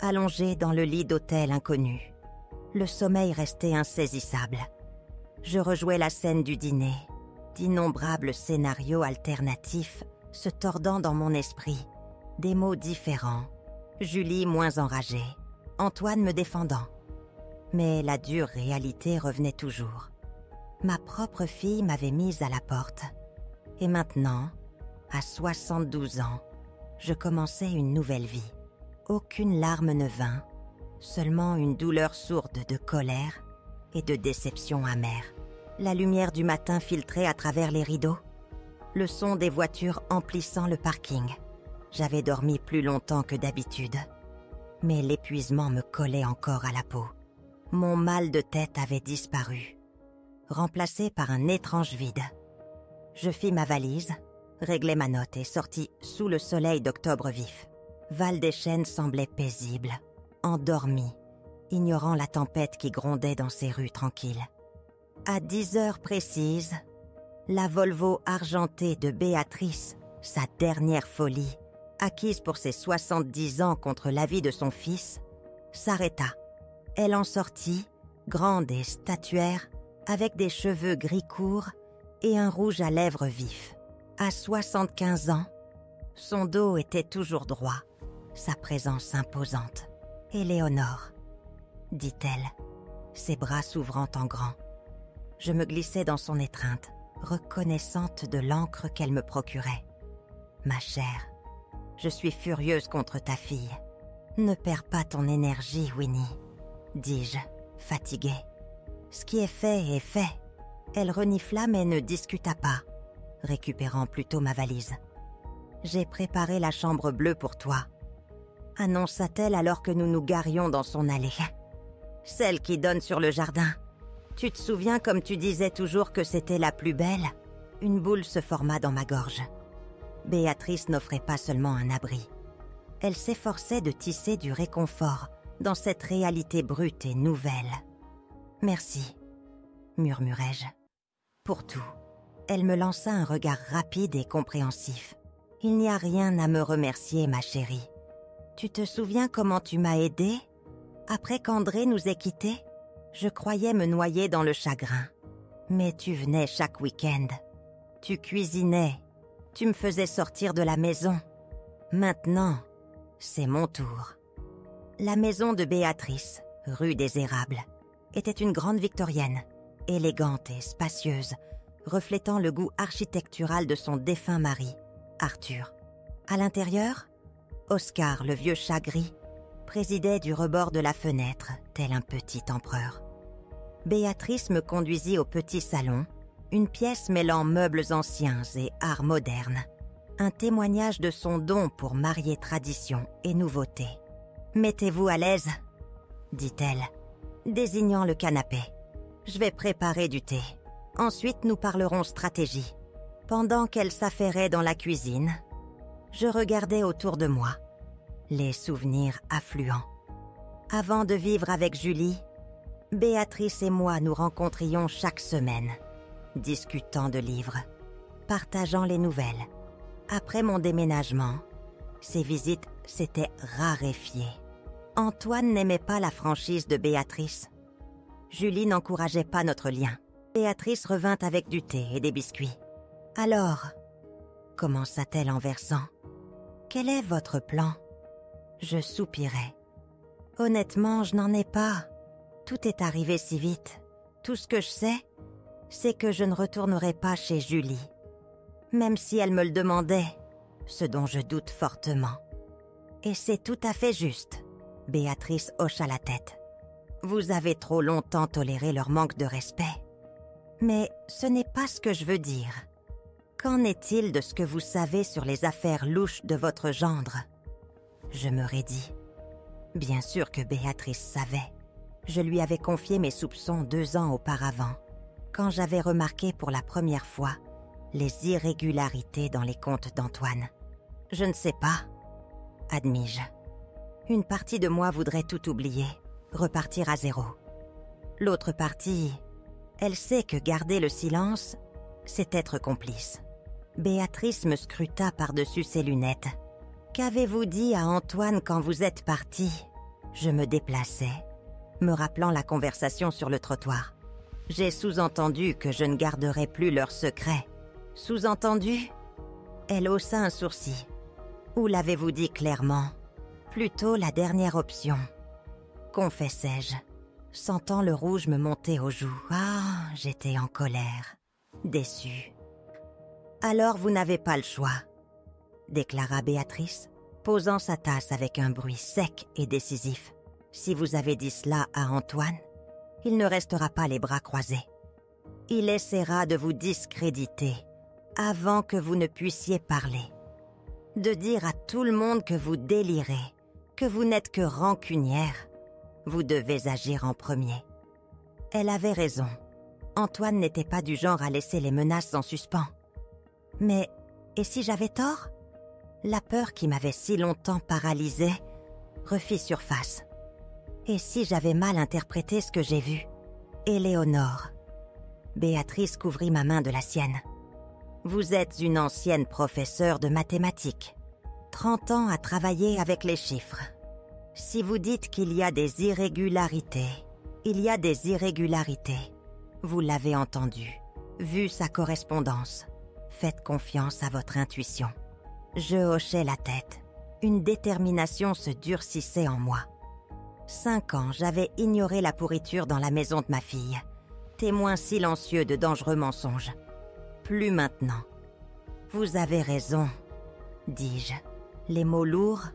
Allongé dans le lit d'hôtel inconnu, le sommeil restait insaisissable. Je rejouais la scène du dîner, d'innombrables scénarios alternatifs se tordant dans mon esprit, des mots différents, Julie moins enragée, Antoine me défendant. Mais la dure réalité revenait toujours. Ma propre fille m'avait mise à la porte. Et maintenant, à 72 ans, je commençais une nouvelle vie. Aucune larme ne vint, seulement une douleur sourde de colère et de déception amère. La lumière du matin filtrait à travers les rideaux, le son des voitures emplissant le parking. J'avais dormi plus longtemps que d'habitude, mais l'épuisement me collait encore à la peau. Mon mal de tête avait disparu, remplacé par un étrange vide. Je fis ma valise, réglai ma note et sortis sous le soleil d'octobre vif. Val-des-Chênes semblait paisible, endormi, ignorant la tempête qui grondait dans ses rues tranquilles. À 10h précises, la Volvo argentée de Béatrice, sa dernière folie, acquise pour ses 70 ans contre l'avis de son fils, s'arrêta. Elle en sortit, grande et statuaire, avec des cheveux gris courts et un rouge à lèvres vif. À 75 ans, son dos était toujours droit, sa présence imposante. « Éléonore », dit-elle, ses bras s'ouvrant en grand. Je me glissai dans son étreinte, reconnaissante de l'encre qu'elle me procurait. « Ma chère, je suis furieuse contre ta fille. Ne perds pas ton énergie, Winnie. » dis-je, fatiguée. Ce qui est fait. Elle renifla mais ne discuta pas, récupérant plutôt ma valise. J'ai préparé la chambre bleue pour toi, annonça-t-elle alors que nous nous garions dans son allée. Celle qui donne sur le jardin. Tu te souviens comme tu disais toujours que c'était la plus belle? Une boule se forma dans ma gorge. Béatrice n'offrait pas seulement un abri. Elle s'efforçait de tisser du réconfort dans cette réalité brute et nouvelle. « Merci », murmurai-je. Pour tout. Elle me lança un regard rapide et compréhensif. « Il n'y a rien à me remercier, ma chérie. Tu te souviens comment tu m'as aidée? Après qu'André nous ait quittés, je croyais me noyer dans le chagrin. Mais tu venais chaque week-end. Tu cuisinais. Tu me faisais sortir de la maison. Maintenant, c'est mon tour. » La maison de Béatrice, rue des Érables, était une grande victorienne, élégante et spacieuse, reflétant le goût architectural de son défunt mari, Arthur. À l'intérieur, Oscar, le vieux chat gris, présidait du rebord de la fenêtre, tel un petit empereur. Béatrice me conduisit au petit salon, une pièce mêlant meubles anciens et art moderne, un témoignage de son don pour marier tradition et nouveauté. « Mettez-vous à l'aise, » dit-elle, désignant le canapé. « Je vais préparer du thé. Ensuite, nous parlerons stratégie. » Pendant qu'elle s'affairait dans la cuisine, je regardais autour de moi, les souvenirs affluents. Avant de vivre avec Julie, Béatrice et moi nous rencontrions chaque semaine, discutant de livres, partageant les nouvelles. Après mon déménagement, ces visites s'étaient raréfiées. Antoine n'aimait pas la franchise de Béatrice. Julie n'encourageait pas notre lien. Béatrice revint avec du thé et des biscuits. « Alors, » commença-t-elle en versant, « quel est votre plan ?» Je soupirai. « Honnêtement, je n'en ai pas. Tout est arrivé si vite. Tout ce que je sais, c'est que je ne retournerai pas chez Julie. Même si elle me le demandait, ce dont je doute fortement. Et c'est tout à fait juste. Béatrice hocha la tête. Vous avez trop longtemps toléré leur manque de respect. Mais ce n'est pas ce que je veux dire. Qu'en est-il de ce que vous savez sur les affaires louches de votre gendre? Je me raidis. Bien sûr que Béatrice savait. Je lui avais confié mes soupçons 2 ans auparavant, quand j'avais remarqué pour la première fois les irrégularités dans les comptes d'Antoine. Je ne sais pas, admis-je. Une partie de moi voudrait tout oublier, repartir à zéro. L'autre partie, elle sait que garder le silence, c'est être complice. Béatrice me scruta par-dessus ses lunettes. Qu'avez-vous dit à Antoine quand vous êtes parti? Je me déplaçais, me rappelant la conversation sur le trottoir. J'ai sous-entendu que je ne garderais plus leur secret. Sous-entendu? Elle haussa un sourcil. Ou l'avez-vous dit clairement? Plutôt la dernière option. Confessai-je, sentant le rouge me monter aux joues. Ah, j'étais en colère, déçue. Alors vous n'avez pas le choix, déclara Béatrice, posant sa tasse avec un bruit sec et décisif. Si vous avez dit cela à Antoine, il ne restera pas les bras croisés. Il essaiera de vous discréditer avant que vous ne puissiez parler. De dire à tout le monde que vous délirez, que vous n'êtes que rancunière. Vous devez agir en premier. Elle avait raison. Antoine n'était pas du genre à laisser les menaces en suspens. Mais, et si j'avais tort? La peur qui m'avait si longtemps paralysée refit surface. Et si j'avais mal interprété ce que j'ai vu? Éléonore. Béatrice couvrit ma main de la sienne. Vous êtes une ancienne professeure de mathématiques. 30 ans à travailler avec les chiffres. Si vous dites qu'il y a des irrégularités, il y a des irrégularités. Vous l'avez entendu, vu sa correspondance. Faites confiance à votre intuition. Je hochai la tête. Une détermination se durcissait en moi. 5 ans, j'avais ignoré la pourriture dans la maison de ma fille. Témoin silencieux de dangereux mensonges. Plus maintenant. Vous avez raison, dis-je. Les mots lourds,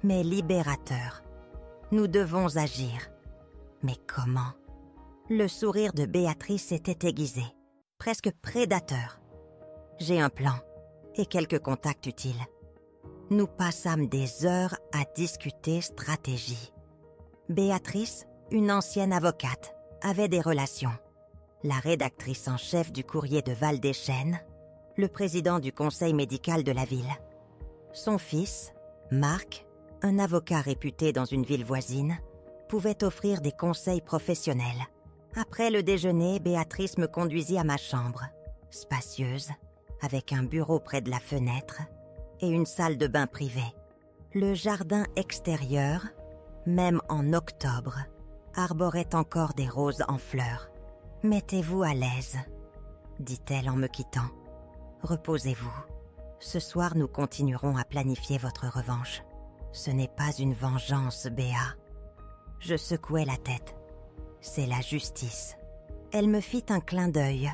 mais libérateurs. Nous devons agir. Mais comment? Le sourire de Béatrice était aiguisé, presque prédateur. J'ai un plan et quelques contacts utiles. Nous passâmes des heures à discuter stratégie. Béatrice, une ancienne avocate, avait des relations. La rédactrice en chef du courrier de Val-des-Chênes, le président du conseil médical de la ville. Son fils, Marc, un avocat réputé dans une ville voisine, pouvait offrir des conseils professionnels. Après le déjeuner, Béatrice me conduisit à ma chambre, spacieuse, avec un bureau près de la fenêtre et une salle de bain privée. Le jardin extérieur, même en octobre, arborait encore des roses en fleurs. « Mettez-vous à l'aise, » dit-elle en me quittant. « Reposez-vous. Ce soir, nous continuerons à planifier votre revanche. Ce n'est pas une vengeance, Béa. » Je secouai la tête. « C'est la justice. » Elle me fit un clin d'œil,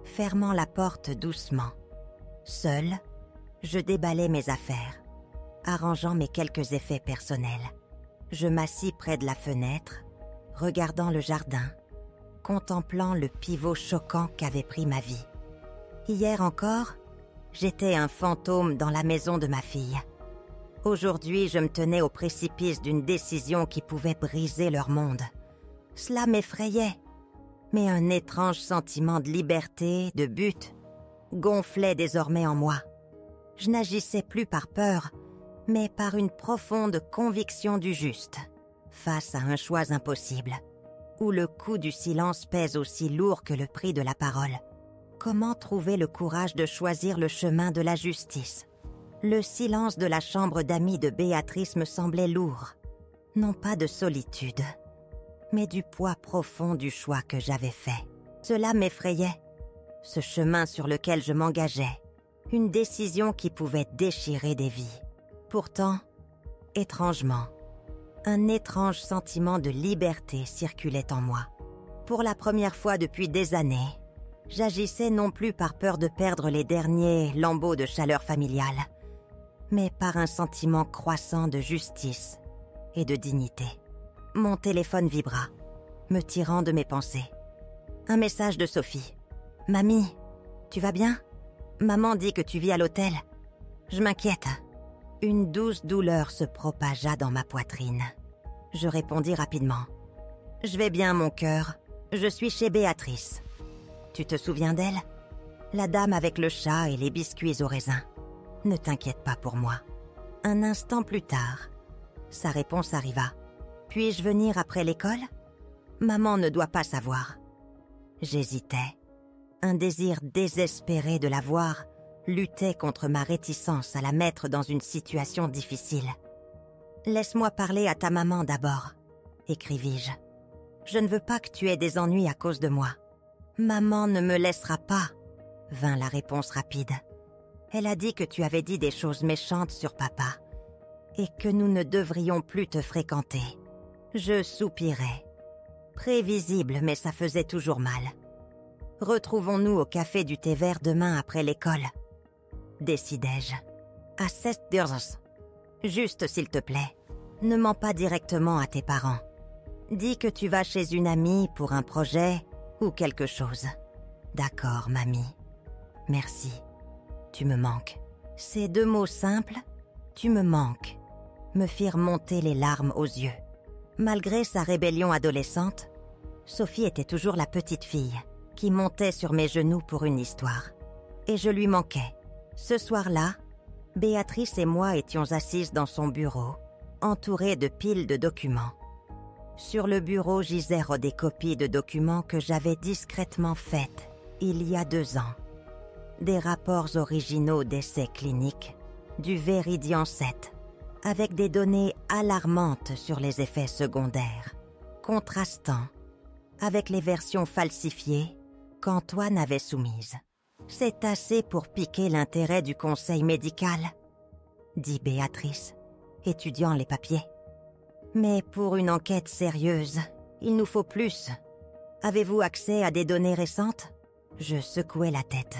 fermant la porte doucement. Seule, je déballai mes affaires, arrangeant mes quelques effets personnels. Je m'assis près de la fenêtre, regardant le jardin, contemplant le pivot choquant qu'avait pris ma vie. Hier encore, j'étais un fantôme dans la maison de ma fille. Aujourd'hui, je me tenais au précipice d'une décision qui pouvait briser leur monde. Cela m'effrayait, mais un étrange sentiment de liberté, de but, gonflait désormais en moi. Je n'agissais plus par peur, mais par une profonde conviction du juste, face à un choix impossible, où le coût du silence pèse aussi lourd que le prix de la parole. Comment trouver le courage de choisir le chemin de la justice? Le silence de la chambre d'amis de Béatrice me semblait lourd, non pas de solitude, mais du poids profond du choix que j'avais fait. Cela m'effrayait, ce chemin sur lequel je m'engageais, une décision qui pouvait déchirer des vies. Pourtant, étrangement, un étrange sentiment de liberté circulait en moi. Pour la première fois depuis des années, j'agissais non plus par peur de perdre les derniers lambeaux de chaleur familiale, mais par un sentiment croissant de justice et de dignité. Mon téléphone vibra, me tirant de mes pensées. Un message de Sophie. « Mamie, tu vas bien? Maman dit que tu vis à l'hôtel. Je m'inquiète. » Une douce douleur se propagea dans ma poitrine. Je répondis rapidement. « Je vais bien, mon cœur. Je suis chez Béatrice. Tu te souviens d'elle? La dame avec le chat et les biscuits au raisin. Ne t'inquiète pas pour moi. » Un instant plus tard, sa réponse arriva. « Puis-je venir après l'école? Maman ne doit pas savoir. » J'hésitais. Un désir désespéré de la voir luttait contre ma réticence à la mettre dans une situation difficile. « Laisse-moi parler à ta maman d'abord, » écrivis-je. « Je ne veux pas que tu aies des ennuis à cause de moi. »« Maman ne me laissera pas, » vint la réponse rapide. « Elle a dit que tu avais dit des choses méchantes sur papa et que nous ne devrions plus te fréquenter. » Je soupirais. Prévisible, mais ça faisait toujours mal. « Retrouvons-nous au café du thé vert demain après l'école, » décidai-je. « À 16h. Juste s'il te plaît, ne mens pas directement à tes parents. Dis que tu vas chez une amie pour un projet ou quelque chose. »« D'accord, mamie. Merci. Tu me manques. » Ces deux mots simples, « tu me manques », me firent monter les larmes aux yeux. Malgré sa rébellion adolescente, Sophie était toujours la petite fille qui montait sur mes genoux pour une histoire. Et je lui manquais. Ce soir-là, Béatrice et moi étions assises dans son bureau, entourées de piles de documents. Sur le bureau gisaient des copies de documents que j'avais discrètement faites il y a 2 ans. Des rapports originaux d'essais cliniques, du Véridian 7, avec des données alarmantes sur les effets secondaires, contrastant avec les versions falsifiées qu'Antoine avait soumises. « C'est assez pour piquer l'intérêt du conseil médical, » dit Béatrice, étudiant les papiers. « Mais pour une enquête sérieuse, il nous faut plus. Avez-vous accès à des données récentes ?» Je secouai la tête.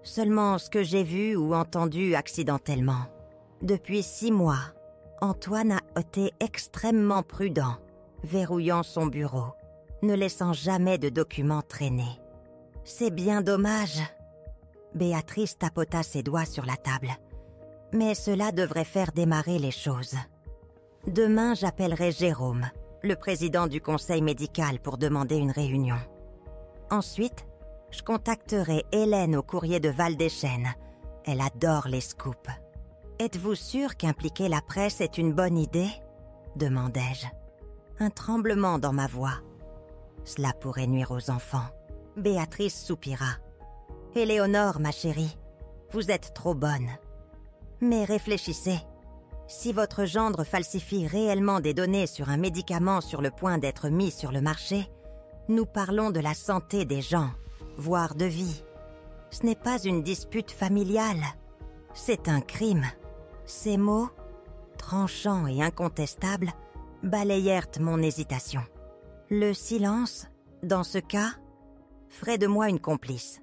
Seulement ce que j'ai vu ou entendu accidentellement. Depuis 6 mois, Antoine a été extrêmement prudent, verrouillant son bureau, ne laissant jamais de documents traîner. « C'est bien dommage. » Béatrice tapota ses doigts sur la table. « Mais cela devrait faire démarrer les choses. Demain, j'appellerai Jérôme, le président du conseil médical, pour demander une réunion. Ensuite, je contacterai Hélène au courrier de Val-des-Chênes. Elle adore les scoops. « Êtes-vous sûr qu'impliquer la presse est une bonne idée ?» demandai-je. Un tremblement dans ma voix. « Cela pourrait nuire aux enfants. » Béatrice soupira. « Éléonore, ma chérie, vous êtes trop bonne. Mais réfléchissez. Si votre gendre falsifie réellement des données sur un médicament sur le point d'être mis sur le marché, nous parlons de la santé des gens, voire de vie. Ce n'est pas une dispute familiale. C'est un crime. » Ces mots, tranchants et incontestables, balayèrent mon hésitation. Le silence, dans ce cas, ferait de moi une complice.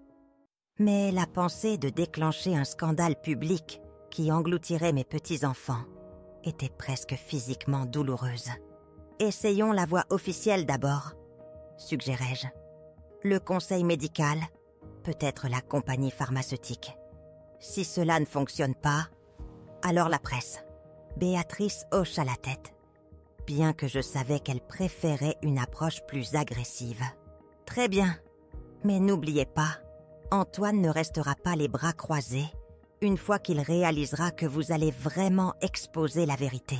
Mais la pensée de déclencher un scandale public qui engloutirait mes petits-enfants était presque physiquement douloureuse. « Essayons la voie officielle d'abord, » suggérai-je. Le conseil médical, peut-être la compagnie pharmaceutique. Si cela ne fonctionne pas, alors la presse. Béatrice hocha la tête, bien que je savais qu'elle préférait une approche plus agressive. « Très bien, mais n'oubliez pas, Antoine ne restera pas les bras croisés une fois qu'il réalisera que vous allez vraiment exposer la vérité.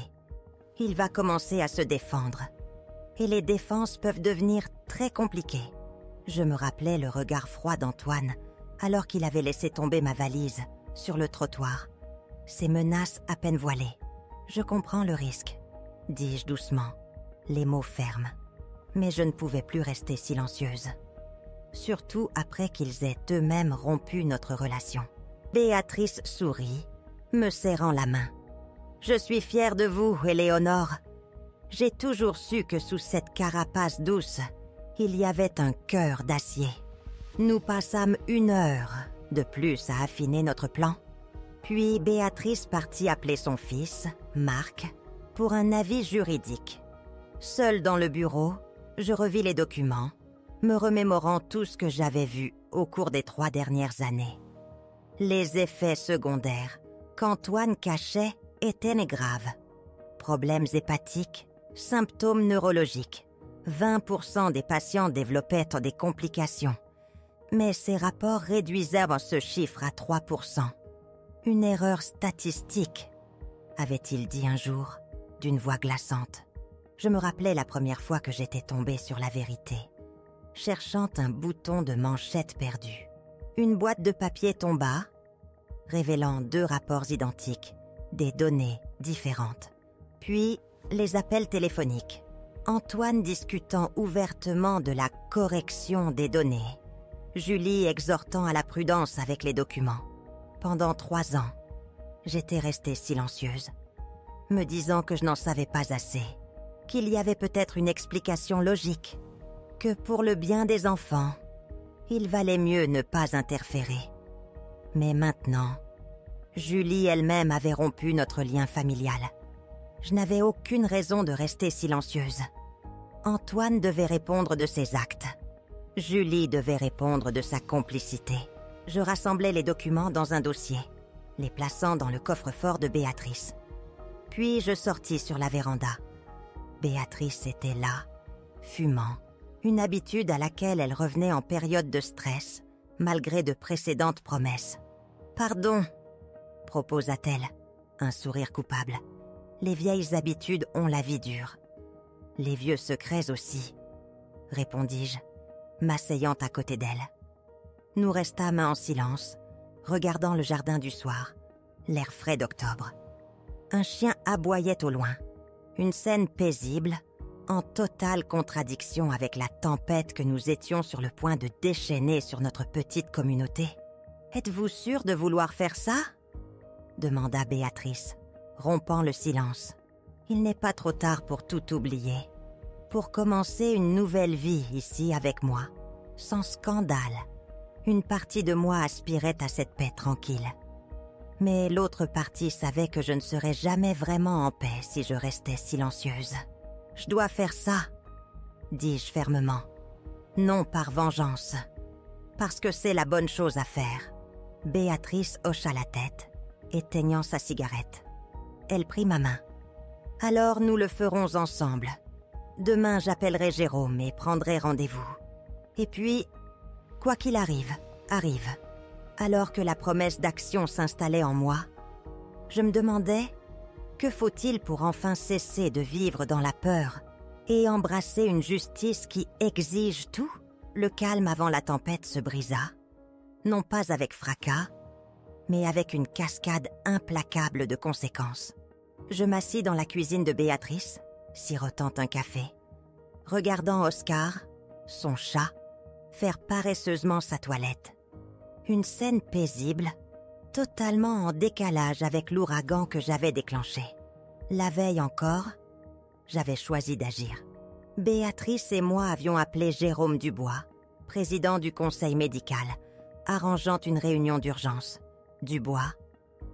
Il va commencer à se défendre, et les défenses peuvent devenir très compliquées. » Je me rappelais le regard froid d'Antoine alors qu'il avait laissé tomber ma valise sur le trottoir. Ses menaces à peine voilées. « Je comprends le risque, » dis-je doucement, les mots fermes. Mais je ne pouvais plus rester silencieuse. Surtout après qu'ils aient eux-mêmes rompu notre relation. Béatrice sourit, me serrant la main. « Je suis fière de vous, Éléonore. J'ai toujours su que sous cette carapace douce, il y avait un cœur d'acier. » Nous passâmes 1 heure de plus à affiner notre plan. Puis Béatrice partit appeler son fils, Marc, pour un avis juridique. Seule dans le bureau, je revis les documents, me remémorant tout ce que j'avais vu au cours des 3 dernières années. Les effets secondaires qu'Antoine cachait étaient graves. Problèmes hépatiques, symptômes neurologiques. 20% des patients développaient des complications. Mais ces rapports réduisaient ce chiffre à 3%. Une erreur statistique, avait-il dit un jour, d'une voix glaçante. Je me rappelais la première fois que j'étais tombée sur la vérité, cherchant un bouton de manchette perdu. Une boîte de papier tomba, révélant 2 rapports identiques, des données différentes. Puis, les appels téléphoniques. Antoine discutant ouvertement de la correction des données. Julie exhortant à la prudence avec les documents. Pendant 3 ans, j'étais restée silencieuse, me disant que je n'en savais pas assez, qu'il y avait peut-être une explication logique, que pour le bien des enfants, il valait mieux ne pas interférer. Mais maintenant, Julie elle-même avait rompu notre lien familial. Je n'avais aucune raison de rester silencieuse. Antoine devait répondre de ses actes. Julie devait répondre de sa complicité. Je rassemblais les documents dans un dossier, les plaçant dans le coffre-fort de Béatrice. Puis je sortis sur la véranda. Béatrice était là, fumant, une habitude à laquelle elle revenait en période de stress, malgré de précédentes promesses. « Pardon », proposa-t-elle, un sourire coupable. Les vieilles habitudes ont la vie dure. Les vieux secrets aussi, répondis-je, m'asseyant à côté d'elle. Nous restâmes en silence, regardant le jardin du soir, l'air frais d'octobre. Un chien aboyait au loin, une scène paisible, en totale contradiction avec la tempête que nous étions sur le point de déchaîner sur notre petite communauté. « Êtes-vous sûr de vouloir faire ça ?» demanda Béatrice, rompant le silence. Il n'est pas trop tard pour tout oublier, pour commencer une nouvelle vie ici avec moi, sans scandale. Une partie de moi aspirait à cette paix tranquille. Mais l'autre partie savait que je ne serais jamais vraiment en paix si je restais silencieuse. « Je dois faire ça », dis-je fermement. Non par vengeance, parce que c'est la bonne chose à faire. Béatrice hocha la tête, éteignant sa cigarette. Elle prit ma main. « Alors nous le ferons ensemble. Demain j'appellerai Jérôme et prendrai rendez-vous. Et puis, quoi qu'il arrive, arrive. » Alors que la promesse d'action s'installait en moi, je me demandais, que faut-il pour enfin cesser de vivre dans la peur et embrasser une justice qui exige tout? Le calme avant la tempête se brisa, non pas avec fracas, mais avec une cascade implacable de conséquences. Je m'assis dans la cuisine de Béatrice, sirotant un café, regardant Oscar, son chat, faire paresseusement sa toilette. Une scène paisible, totalement en décalage avec l'ouragan que j'avais déclenché. La veille encore, j'avais choisi d'agir. Béatrice et moi avions appelé Jérôme Dubois, président du conseil médical, arrangeant une réunion d'urgence. Dubois,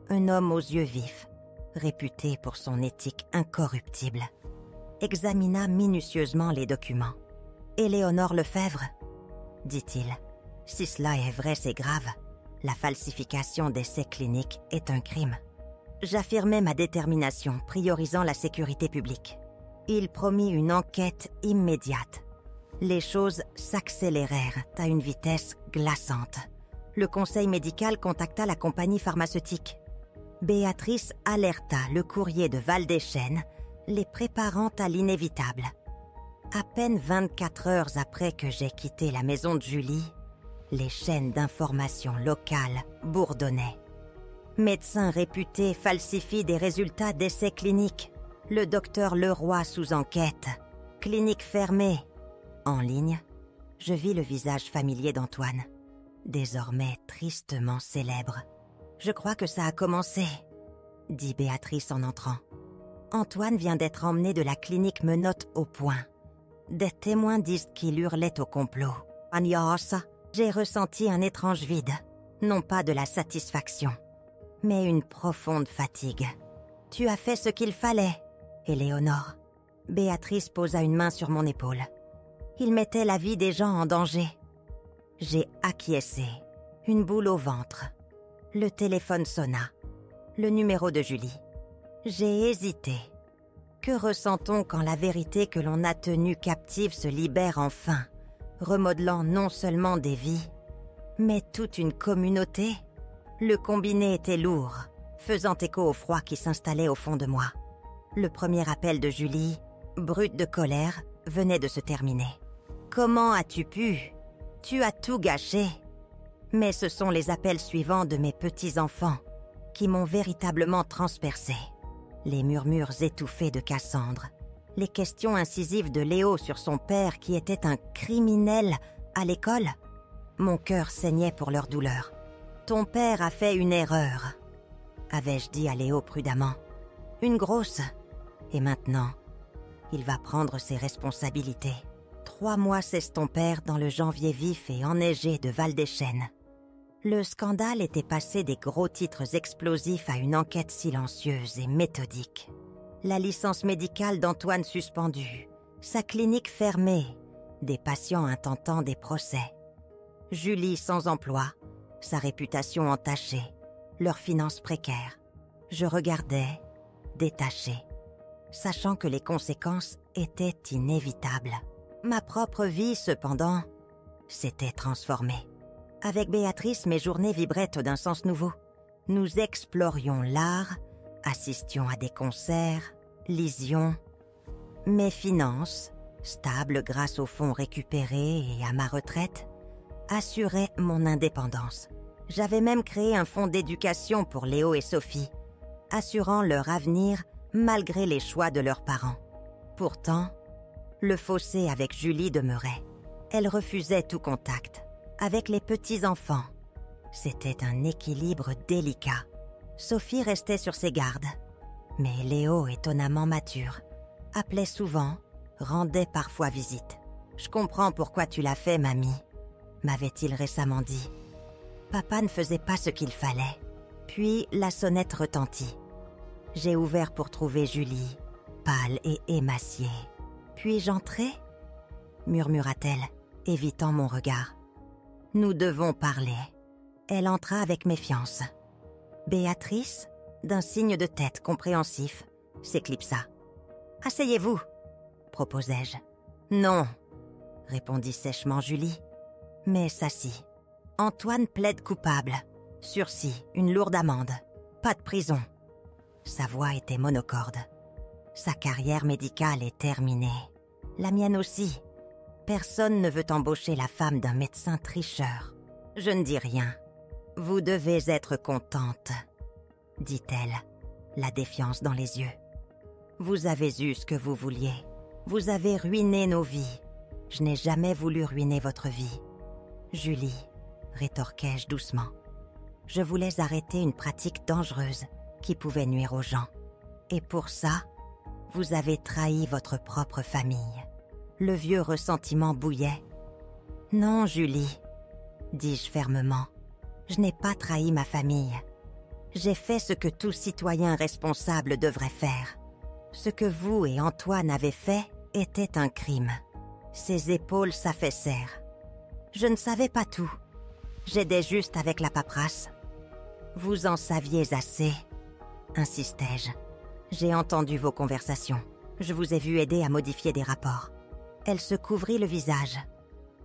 un homme aux yeux vifs, réputé pour son éthique incorruptible, examina minutieusement les documents. « Éléonore Lefebvre ?» dit-il. « Si cela est vrai, c'est grave. La falsification d'essais cliniques est un crime. » J'affirmais ma détermination, priorisant la sécurité publique. Il promit une enquête immédiate. Les choses s'accélérèrent à une vitesse glaçante. Le conseil médical contacta la compagnie pharmaceutique. Béatrice alerta le courrier de Val-des-Chênes, les préparant à l'inévitable. À peine 24 heures après que j'ai quitté la maison de Julie, les chaînes d'information locales bourdonnaient. Médecin réputé falsifie des résultats d'essais cliniques. Le docteur Leroy sous enquête. Clinique fermée. En ligne, je vis le visage familier d'Antoine, désormais tristement célèbre. « Je crois que ça a commencé », dit Béatrice en entrant. Antoine vient d'être emmené de la clinique menottes au poing. Des témoins disent qu'il hurlait au complot. « Agnès », j'ai ressenti un étrange vide, non pas de la satisfaction, mais une profonde fatigue. « Tu as fait ce qu'il fallait », Éléonore. Béatrice posa une main sur mon épaule. Il mettait la vie des gens en danger. J'ai acquiescé, une boule au ventre. Le téléphone sonna. Le numéro de Julie. J'ai hésité. Que ressent-on quand la vérité que l'on a tenue captive se libère enfin, remodelant non seulement des vies, mais toute une communauté? Le combiné était lourd, faisant écho au froid qui s'installait au fond de moi. Le premier appel de Julie, brute de colère, venait de se terminer. « Comment as-tu pu? Tu as tout gâché !» Mais ce sont les appels suivants de mes petits-enfants qui m'ont véritablement transpercé. Les murmures étouffés de Cassandre, les questions incisives de Léo sur son père qui était un criminel à l'école. Mon cœur saignait pour leur douleur. « Ton père a fait une erreur », avais-je dit à Léo prudemment. « Une grosse. Et maintenant, il va prendre ses responsabilités. » 3 mois s'estompèrent dans le janvier vif et enneigé de Val-des-Chênes. Le scandale était passé des gros titres explosifs à une enquête silencieuse et méthodique. La licence médicale d'Antoine suspendue, sa clinique fermée, des patients intentant des procès. Julie sans emploi, sa réputation entachée, leurs finances précaires. Je regardais, détaché, sachant que les conséquences étaient inévitables. Ma propre vie, cependant, s'était transformée. Avec Béatrice, mes journées vibraient d'un sens nouveau. Nous explorions l'art, assistions à des concerts, lisions. Mes finances, stables grâce aux fonds récupérés et à ma retraite, assuraient mon indépendance. J'avais même créé un fonds d'éducation pour Léo et Sophie, assurant leur avenir malgré les choix de leurs parents. Pourtant, le fossé avec Julie demeurait. Elle refusait tout contact. Avec les petits-enfants, c'était un équilibre délicat. Sophie restait sur ses gardes. Mais Léo, étonnamment mature, appelait souvent, rendait parfois visite. « Je comprends pourquoi tu l'as fait, mamie », m'avait-il récemment dit. Papa ne faisait pas ce qu'il fallait. Puis la sonnette retentit. J'ai ouvert pour trouver Julie, pâle et émaciée. « Puis-je entrer ?» murmura-t-elle, évitant mon regard. « Nous devons parler. » Elle entra avec méfiance. Béatrice, d'un signe de tête compréhensif, s'éclipsa. « Asseyez-vous » proposai-je. « Non » répondit sèchement Julie, mais s'assit. « Antoine plaide coupable. Sursis, une lourde amende. Pas de prison. » Sa voix était monocorde. Sa carrière médicale est terminée. La mienne aussi. Personne ne veut embaucher la femme d'un médecin tricheur. Je ne dis rien. Vous devez être contente, dit-elle, la défiance dans les yeux. Vous avez eu ce que vous vouliez. Vous avez ruiné nos vies. Je n'ai jamais voulu ruiner votre vie. Julie, rétorquai-je doucement. Je voulais arrêter une pratique dangereuse qui pouvait nuire aux gens. Et pour ça, vous avez trahi votre propre famille. Le vieux ressentiment bouillait. « Non, Julie, » dis-je fermement. « Je n'ai pas trahi ma famille. J'ai fait ce que tout citoyen responsable devrait faire. Ce que vous et Antoine avez fait était un crime. » Ses épaules s'affaissèrent. Je ne savais pas tout. J'aidais juste avec la paperasse. « Vous en saviez assez » insistai-je. « J'ai entendu vos conversations. Je vous ai vu aider à modifier des rapports. » Elle se couvrit le visage.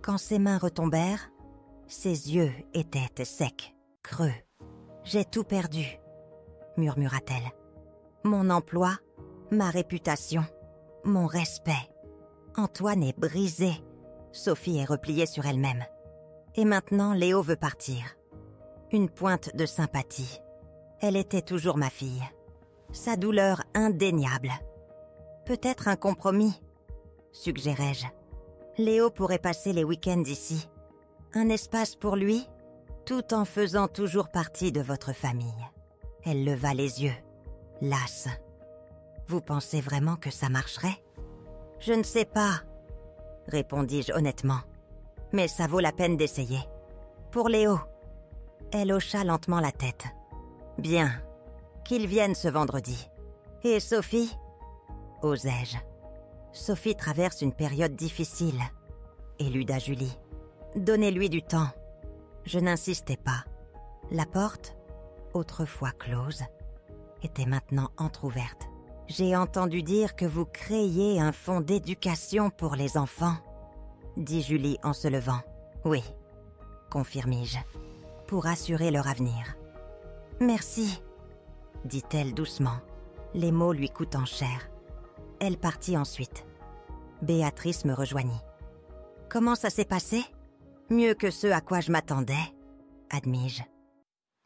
Quand ses mains retombèrent, ses yeux étaient secs, creux. « J'ai tout perdu » murmura-t-elle. « Mon emploi, ma réputation, mon respect. Antoine est brisé. » Sophie est repliée sur elle-même. Et maintenant, Léo veut partir. Une pointe de sympathie. Elle était toujours ma fille. Sa douleur indéniable. Peut-être un compromis, suggérai-je. Léo pourrait passer les week-ends ici. Un espace pour lui, tout en faisant toujours partie de votre famille. Elle leva les yeux, lasse. Vous pensez vraiment que ça marcherait ? Je ne sais pas, répondis-je honnêtement. Mais ça vaut la peine d'essayer. Pour Léo. Elle hocha lentement la tête. Bien, qu'il vienne ce vendredi. Et Sophie ? osai-je. Sophie traverse une période difficile, éluda Julie. Donnez-lui du temps. Je n'insistais pas. La porte, autrefois close, était maintenant entr'ouverte. J'ai entendu dire que vous créiez un fonds d'éducation pour les enfants, dit Julie en se levant. Oui, confirmai-je, pour assurer leur avenir. Merci, dit-elle doucement, les mots lui coûtant cher. Elle partit ensuite. Béatrice me rejoignit. Comment ça s'est passé ? Mieux que ce à quoi je m'attendais, admis-je.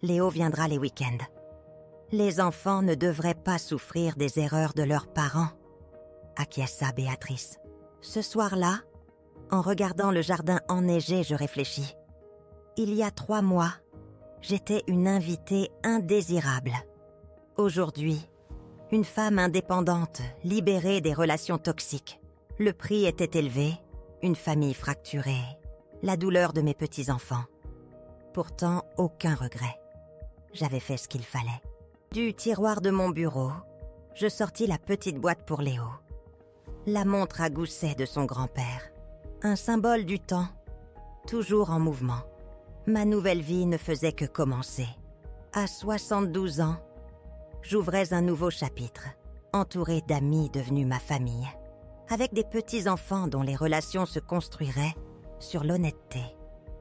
Léo viendra les week-ends. Les enfants ne devraient pas souffrir des erreurs de leurs parents, acquiesça Béatrice. Ce soir-là, en regardant le jardin enneigé, je réfléchis. Il y a 3 mois, j'étais une invitée indésirable. Aujourd'hui, une femme indépendante, libérée des relations toxiques. Le prix était élevé, une famille fracturée, la douleur de mes petits-enfants. Pourtant, aucun regret. J'avais fait ce qu'il fallait. Du tiroir de mon bureau, je sortis la petite boîte pour Léo. La montre à gousset de son grand-père. Un symbole du temps, toujours en mouvement. Ma nouvelle vie ne faisait que commencer. À 72 ans, j'ouvrais un nouveau chapitre, entouré d'amis devenus ma famille, avec des petits-enfants dont les relations se construiraient sur l'honnêteté.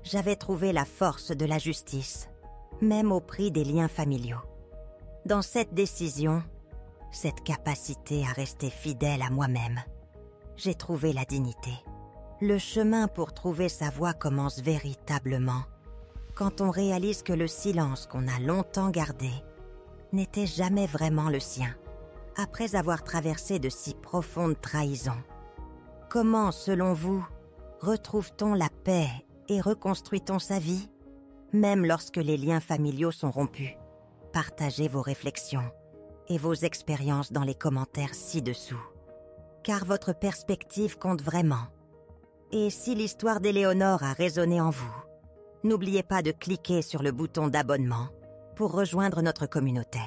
J'avais trouvé la force de la justice, même au prix des liens familiaux. Dans cette décision, cette capacité à rester fidèle à moi-même, j'ai trouvé la dignité. Le chemin pour trouver sa voie commence véritablement quand on réalise que le silence qu'on a longtemps gardé n'était jamais vraiment le sien, après avoir traversé de si profondes trahisons. Comment, selon vous, retrouve-t-on la paix et reconstruit-on sa vie, même lorsque les liens familiaux sont rompus? Partagez vos réflexions et vos expériences dans les commentaires ci-dessous, car votre perspective compte vraiment. Et si l'histoire d'Éléonore a résonné en vous, n'oubliez pas de cliquer sur le bouton d'abonnement pour rejoindre notre communauté.